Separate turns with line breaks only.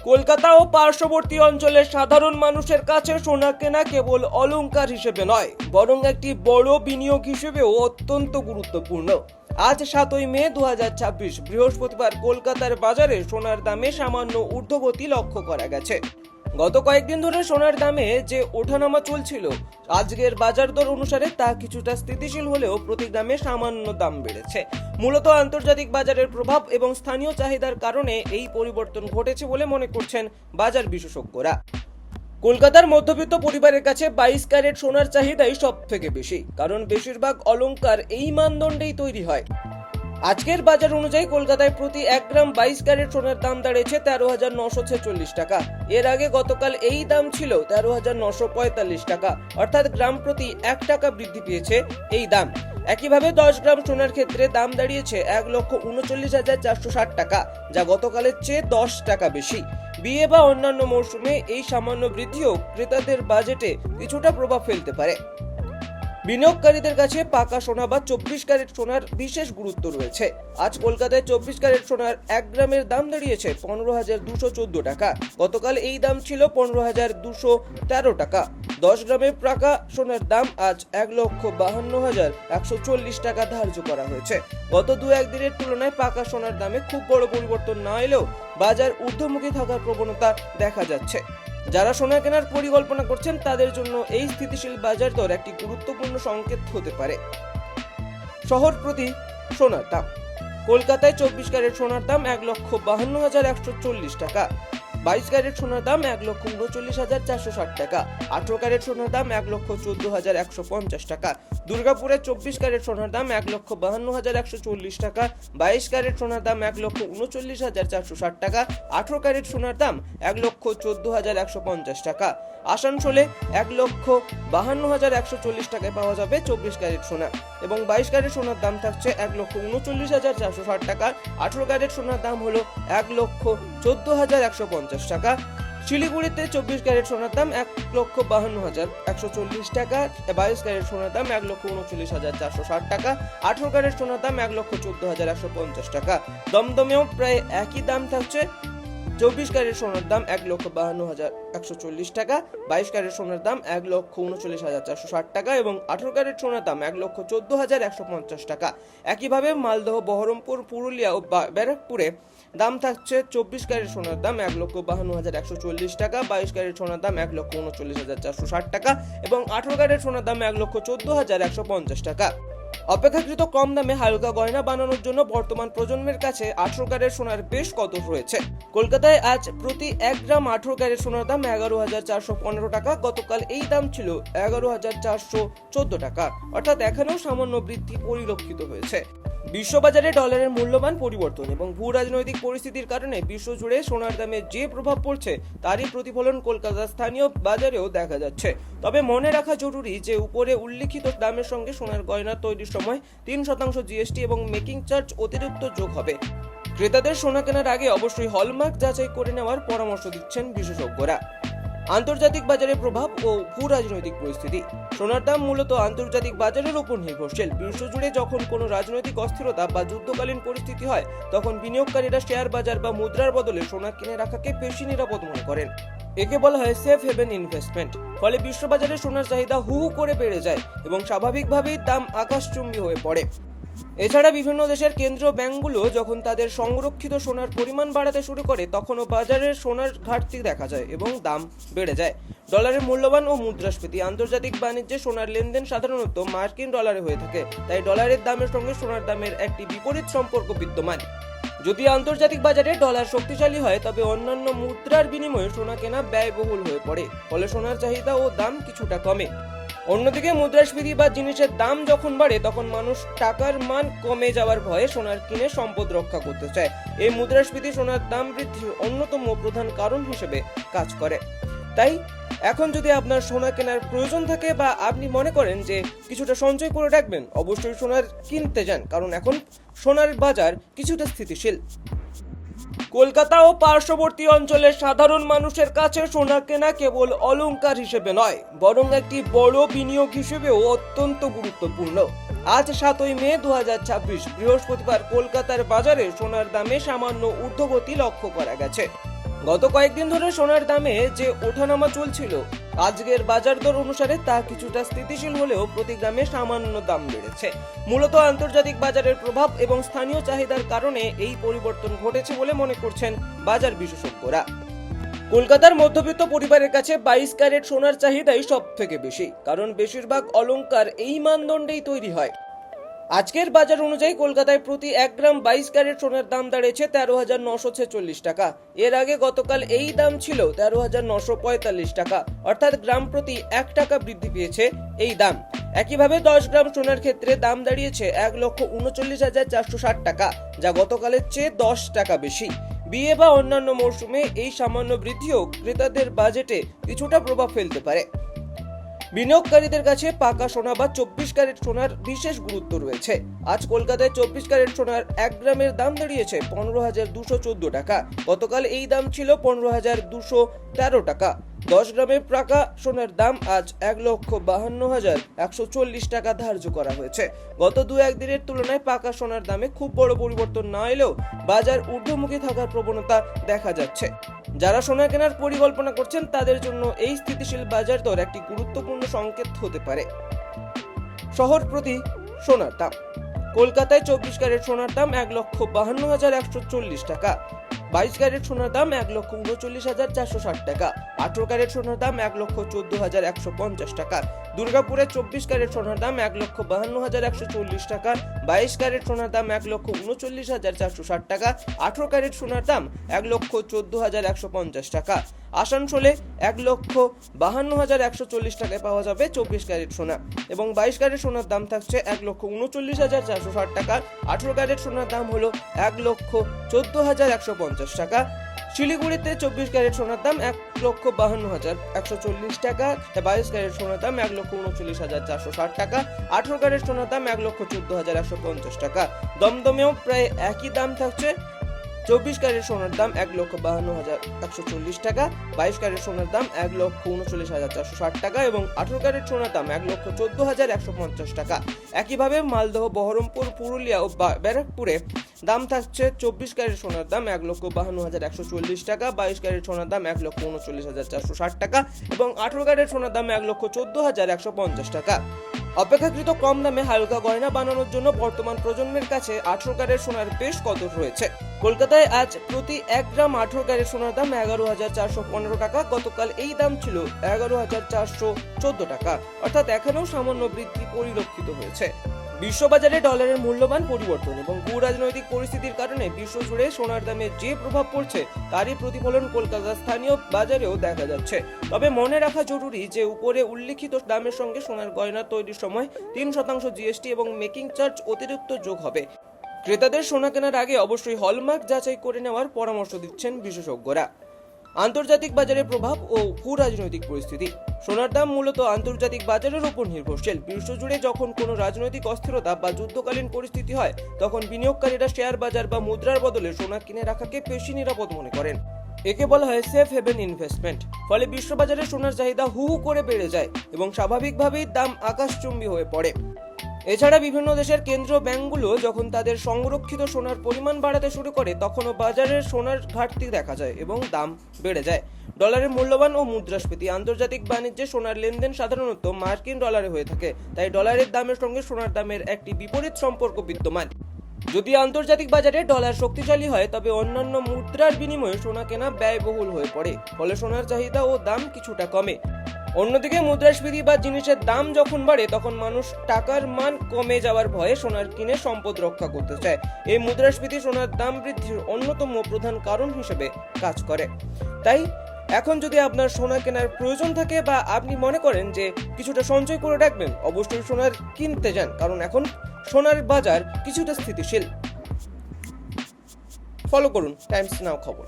কলকাতা ও পার্শ্ববর্তী অঞ্চলের সাধারণ মানুষের কাছে সোনা কেনা কেবল অলংকার হিসেবে নয়, বরং একটি বড় বিনিয়োগ হিসেবেও অত্যন্ত গুরুত্বপূর্ণ। আজ 7ই মে 2026 বৃহস্পতিবার কলকাতার বাজারে সোনার দামে সামান্য ঊর্ধ্বগতি লক্ষ্য করা গেছে। গত কয়েকদিন ধরে সোনার দামে যে ওঠানামা চলছিল, আজকের বাজার দর অনুসারে তা কিছুটা স্থিতিশীল হলেও প্রতি গ্রামে সামান্য দাম বেড়েছে। মূলত আন্তর্জাতিক বাজারের প্রভাব এবং স্থানীয় চাহিদার কারণে এই পরিবর্তন ঘটেছে বলে মনে করছেন বাজার বিশেষজ্ঞরা। কলকাতার মধ্যবিত্ত পরিবারের কাছে 22 ক্যারেট সোনার চাহিদাই সব থেকে বেশি, কারণ বেশিরভাগ অলংকার এই মানদণ্ডেই তৈরি হয়। আজকের বাজার অনুযায়ী কলকাতায় প্রতি 1 গ্রাম 22 ক্যারেট সোনার দাম দাঁড়িয়েছে 13,946 টাকা। এর আগে গতকাল এই দাম ছিল 13,945 টাকা, অর্থাৎ গ্রাম প্রতি 1 টাকা বৃদ্ধি পেয়েছে এই দাম। একইভাবে 10 গ্রাম সোনার ক্ষেত্রে দাম দাঁড়িয়েছে 1,39,460 টাকা, যা গতকালের চেয়ে 10 টাকা বেশি। বিয়ে বা অন্যান্য মৌসুমে এই সামান্য বৃদ্ধিও ক্রেতাদের বাজেটে কিছুটা প্রভাব ফেলতে পারে। বিনিয়োগকারীদের কাছে পাকা সোনা বা 24 ক্যারেট সোনার বিশেষ গুরুত্ব রয়েছে। আজ কলকাতায় 24 ক্যারেট সোনার 1 গ্রামের দাম দাঁড়িয়েছে 15,214 টাকা। গতকাল এই দাম ছিল 15,213 টাকা। 10 গ্রামের পাকা সোনার দাম আজ 1,52,140 টাকা ধার্য করা হয়েছে। গত 2-1 দিনের তুলনায় পাকা সোনার দামে খুব বড় পরিবর্তন না এলেও বাজার ঊর্ধ্বমুখী থাকার প্রবণতা দেখা যাচ্ছে। যারা সোনা কেনার পরিকল্পনা করছেন তাদের জন্য এই স্থিতিশীল বাজার দর একটি গুরুত্বপূর্ণ সংকেত হতে পারে। শহর প্রতি সোনার দাম। কলকাতায় 24 ক্যারেট সোনার দাম 1,52,140 টাকা। 22 ক্যারেট সোনার দাম 1,39,460 টাকা। 18 ক্যারেট সোনার দাম 1,14,150 টাকা। দুর্গাপুরে 24 ক্যারেট সোনার দাম 1,52,140 টাকা। 22 ক্যারেট সোনার দাম 1,39,460 টাকা। 18 ক্যারেট সোনার দাম 1,14,150 টাকা। আসানসোলে 1,52,140 টাকায় পাওয়া যাবে 24 ক্যারেট সোনা, এবং 22 ক্যারেট সোনার দাম থাকছে 1,39,460 টাকা। 18 ক্যারেট সোনার দাম হলো 1,14,150 টাকা। শিলিগুড়িতে 24 ক্যারেট সোনার দাম 1,52,140 টাকা। 22 ক্যারেট সোনার দাম 1,39,460 টাকা। 18 ক্যারেট সোনার দাম 1,14,150 টাকা। দমদমেও প্রায় একই দাম থাকছে। 24 ক্যারেট সোনার দাম 1,52,140 টাকা। 22 ক্যারেট সোনার দাম 1,39,460 টাকা এবং 18 ক্যারেট সোনার দাম 1,14,150 টাকা। একইভাবে মালদহ, বহরমপুর, পুরুলিয়া ও ব্যারাকপুরে দাম থাকছে 24 ক্যারেট সোনার দাম 1,52,140 টাকা। 22 ক্যারেট সোনার দাম 1,39,460 টাকা এবং 18 ক্যারেট সোনার দাম 1,14,150 টাকা। অপেক্ষাকৃত কম দামে হালকা গয়না বানানোর জন্য বর্তমান প্রজন্মের কাছে 18 ক্যারেট সোনার বেশ কদর রয়েছে। কলকাতায় আজ প্রতি 1 গ্রাম 18 ক্যারেট সোনার দাম 11,415 টাকা। গতকাল এই দাম ছিল 11,414 টাকা, অর্থাৎ এখানেও সামান্য বৃদ্ধি পরিলক্ষিত হয়েছে। বিশ্ববাজারে ডলারের মূল্যবান পরিবর্তন এবং ভূ রাজনৈতিক পরিস্থিতির কারণে বিশ্বজুড়ে সোনার দামে যে প্রভাব পড়ছে তারই প্রতিফলন কলকাতার স্থানীয় বাজারেও দেখা যাচ্ছে। তবে মনে রাখা জরুরি যে উপরে উল্লিখিত দামের সঙ্গে সোনার গয়না তৈরির সময় 3% জিএসটি এবং মেকিং চার্জ অতিরিক্ত যোগ হবে। ক্রেতাদের সোনা কেনার আগে অবশ্যই হলমার্ক যাচাই করে নেওয়ার পরামর্শ দিচ্ছেন বিশেষজ্ঞরা। আন্তর্জাতিক বাজারের প্রভাব ও ভূ রাজনৈতিক পরিস্থিতি। সোনার দাম মূলত আন্তর্জাতিক বাজারের উপর নির্ভরশীল। বিশ্বজুড়ে যখন কোনো রাজনৈতিক অস্থিরতা বা যুদ্ধকালীন পরিস্থিতি হয়, তখন বিনিয়োগকারীরা শেয়ার বাজার বা মুদ্রার বদলে সোনা কিনে রাখাকে বেশি নিরাপদ মনে করেন। একে বলা হয় সেফ হেভেন ইনভেস্টমেন্ট। ফলে বিশ্ববাজারে সোনার চাহিদা হু হু করে বেড়ে যায় এবং স্বাভাবিকভাবেই দাম আকাশচুম্বী হয়ে পড়ে। এছাড়া বিভিন্ন দেশের কেন্দ্রীয় ব্যাংকগুলো যখন তাদের সংরক্ষিত সোনার পরিমাণ বাড়াতে শুরু করে, তখনও বাজারে সোনার ঘাটতি দেখা যায় এবং দাম বেড়ে যায়। ডলারের মূল্যবান ও মুদ্রাস্ফীতি। আন্তর্জাতিক বাণিজ্যে সোনার লেনদেন সাধারণত মার্কিন ডলারে হয়ে থাকে, তাই ডলারের দামের সঙ্গে সোনার দামের একটি বিপরীত সম্পর্ক বিদ্যমান। যদি আন্তর্জাতিক বাজারে ডলার শক্তিশালী হয়, তবে অন্যান্য মুদ্রার বিনিময়ে সোনা কেনা ব্যয়বহুল হয়ে পড়ে, ফলে সোনার চাহিদা ও দাম কিছুটা কমে। অন্যদিকে মুদ্রাস্ফীতি বা জিনিসের দাম যখন বাড়ে, তখন মানুষ টাকার মান কমে যাওয়ার ভয়ে সোনার কিনে সম্পদ রক্ষা করতে চায়। এই মুদ্রাস্ফীতি সোনার দাম বৃদ্ধির অন্যতম প্রধান কারণ হিসেবে কাজ করে। তাই এখন যদি আপনার সোনা কেনার প্রয়োজন থাকে বা আপনি মনে করেন যে কিছুটা সঞ্চয় করে রাখবেন, অবশ্যই সোনার কিনতে যান, কারণ এখন সোনার বাজার কিছুটা স্থিতিশীল। কলকাতা ও পার্শ্ববর্তী অঞ্চলের সাধারণ মানুষের কাছে সোনা কেনা কেবল অলংকার হিসেবে নয়, বরং একটি বড় বিনিয়োগ হিসেবেও অত্যন্ত গুরুত্বপূর্ণ। আজ 7ই মে 2026 বৃহস্পতিবার কলকাতার বাজারে সোনার দামে সামান্য ঊর্ধ্বগতি লক্ষ্য করা গেছে। গত কয়েকদিন ধরে সোনার দামে যে ওঠানামা চলছিল, আজকের বাজার দর অনুসারে তা কিছুটা স্থিতিশীল হলেও প্রতি গ্রামে সামান্য দাম বেড়েছে। মূলত আন্তর্জাতিক বাজারের প্রভাব এবং স্থানীয় চাহিদার কারণে এই পরিবর্তন ঘটেছে বলে মনে করছেন বাজার বিশেষজ্ঞরা। কলকাতার মধ্যবিত্ত পরিবারের কাছে 22 ক্যারেট সোনার চাহিদাই সব থেকে বেশি, কারণ বেশিরভাগ অলংকার এই মানদণ্ডেই তৈরি হয়। আজকের বাজার অনুযায়ী কলকাতায় প্রতি 1 গ্রাম 22 ক্যারেট সোনার দাম দাঁড়িয়েছে 13,946 টাকা। এর আগে গতকাল এই দাম ছিল 13,945 টাকা, অর্থাৎ গ্রাম প্রতি 1 টাকা বৃদ্ধি পেয়েছে এই দাম। একইভাবে 10 গ্রাম সোনার ক্ষেত্রে দাম দাঁড়িয়েছে 1,39,460 টাকা, যা গতকালের চেয়ে 10 টাকা বেশি। বিয়ে বা অন্যান্য মরশুমে এই সামান্য বৃদ্ধিও ক্রেতাদের বাজেটে কিছুটা প্রভাব ফেলতে পারে। বিনিয়োগকারীদের কাছে পাকা সোনা বা 24 ক্যারেট সোনার বিশেষ গুরুত্ব রয়েছে। আজ কলকাতায় 24 ক্যারেট সোনার 1 গ্রামের দাম দাঁড়িয়েছে 15,214 টাকা। গতকাল এই দাম ছিল 15,213 টাকা। 10 গ্রামের পাকা সোনার দাম আজ 1,52,140 টাকা ধার্য করা হয়েছে। গত 2-1 দিনের তুলনায় পাকা সোনার দামে খুব বড় পরিবর্তন না এলেও বাজার ঊর্ধ্বমুখী থাকার প্রবণতা দেখা যাচ্ছে। যারা সোনা কেনার পরিকল্পনা করছেন তাদের জন্য এই স্থিতিশীল বাজার দর একটি গুরুত্বপূর্ণ সংকেত হতে পারে। শহর প্রতি সোনার দাম। কলকাতায় 24 ক্যারেট সোনার দাম 1,52,140 টাকা। 22 ক্যারেট সোনার দাম 1,39,460 টাকা। 18 ক্যারেট সোনার দাম 1,14,150 টাকা। দুর্গাপুরে 24 ক্যারেট সোনার দাম 1,52,140 টাকা। 22 ক্যারেট সোনার দাম 1,39,460 টাকা। 18 ক্যারেট সোনার দাম 1,14,150 টাকা। আসানসোলে 1,52,140 টাকায় পাওয়া যাবে 24 ক্যারেট সোনা, এবং 22 ক্যারেট সোনার দাম থাকছে 1,39,460 টাকা। 18 ক্যারেট সোনার দাম হলো 1,14,150 টাকা। শিলিগুড়িতে 24 ক্যারেট সোনার দাম 1,52,140 টাকা। 22 ক্যারেট সোনার দাম 1,39,460 টাকা। 18 ক্যারেট সোনার দাম 1,14,150 টাকা। দমদমেও প্রায় একই দাম থাকছে। 24 ক্যারেট সোনার দাম 1,52,140 টাকা। 22 ক্যারেট সোনার দাম 1,39,460 টাকা এবং 18 ক্যারেট সোনার দাম 1,14,150 টাকা। একইভাবে মালদহ, বহরমপুর, পুরুলিয়া ও ব্যারাকপুরে দাম থাকছে 24 ক্যারেট সোনার দাম 1,52,140 টাকা। 22 ক্যারেট সোনার দাম 1,39,460 টাকা এবং 18 ক্যারেট সোনার দাম 1,14,150 টাকা। অপেক্ষাকৃত কম দামে হালকা গয়না বানানোর জন্য বর্তমান প্রজন্মের কাছে 18 ক্যারেট সোনার বেশ কদর রয়েছে। কলকাতায় আজ প্রতি 1 গ্রাম 18 ক্যারেট সোনার দাম 11,415 টাকা। গতকাল এই দাম ছিল 11,414 টাকা, অর্থাৎ এখানেও সামান্য বৃদ্ধি পরিলক্ষিত হয়েছে। বিশ্ববাজারে ডলারের মূল্যবান পরিবর্তন এবং ভূ রাজনৈতিক পরিস্থিতির কারণে বিশ্বজুড়ে সোনার দামে যে প্রভাব পড়ছে তারই প্রতিফলন কলকাতার স্থানীয় বাজারেও দেখা যাচ্ছে। তবে মনে রাখা জরুরি যে উপরে উল্লিখিত দামের সঙ্গে সোনার গয়না তৈরির সময় 3% জিএসটি এবং মেকিং চার্জ অতিরিক্ত যোগ হবে। ক্রেতাদের সোনা কেনার আগে অবশ্যই হলমার্ক যাচাই করে নেওয়ার পরামর্শ দিচ্ছেন বিশেষজ্ঞরা। আন্তর্জাতিক বাজারের প্রভাব ও ভূ রাজনৈতিক পরিস্থিতি। সোনার দাম মূলত আন্তর্জাতিক বাজারের উপর নির্ভরশীল। বিশ্বজুড়ে যখন কোনো রাজনৈতিক অস্থিরতা বা যুদ্ধকালীন পরিস্থিতি হয় তখন বিনিয়োগকারীরা শেয়ার বাজার বা মুদ্রার বদলে সোনা কিনে রাখাকে বেশি নিরাপদ মনে করেন। একে বলা হয় সেফ হেভেন ইনভেস্টমেন্ট। ফলে বিশ্ববাজারে সোনার চাহিদা হু হু করে বেড়ে যায় এবং স্বাভাবিকভাবেই দাম আকাশচুম্বী হয়ে পড়ে। এছাড়া বিভিন্ন দেশের কেন্দ্রীয় ব্যাংকগুলো যখন তাদের সংরক্ষিত সোনার পরিমাণ বাড়াতে শুরু করে তখনও বাজারে সোনার ঘাটতি দেখা যায় এবং দাম বেড়ে যায়। ডলারের মূল্যবান ও মুদ্রাস্ফীতি। আন্তর্জাতিক বাণিজ্যে সোনার লেনদেন সাধারণত মার্কিন ডলারে হয়ে থাকে, তাই ডলারের দামের সঙ্গে সোনার দামের একটি বিপরীত সম্পর্ক বিদ্যমান। যদি আন্তর্জাতিক বাজারে ডলার শক্তিশালী হয় তবে অন্যান্য মুদ্রার বিনিময়ে সোনা কেনা ব্যয়বহুল হয়ে পড়ে, ফলে সোনার চাহিদা ও দাম কিছুটা কমে। অন্যদিকে মুদ্রাস্ফীতি বা জিনিসের দাম যখন বাড়ে তখন মানুষ টাকার মান কমে যাওয়ার ভয়ে সোনার কিনে সম্পদ রক্ষা করতে চায়। এই মুদ্রাস্ফীতি সোনার দাম বৃদ্ধির অন্যতম প্রধান কারণ হিসেবে কাজ করে। তাই এখন যদি আপনার সোনা কেনার প্রয়োজন থাকে বা আপনি মনে করেন যে কিছুটা সঞ্চয় করে রাখবেন, অবশ্যই সোনার কিনতে যান, কারণ এখন সোনার বাজার কিছুটা স্থিতিশীল। ফলো করুন টাইমস নাও খবর।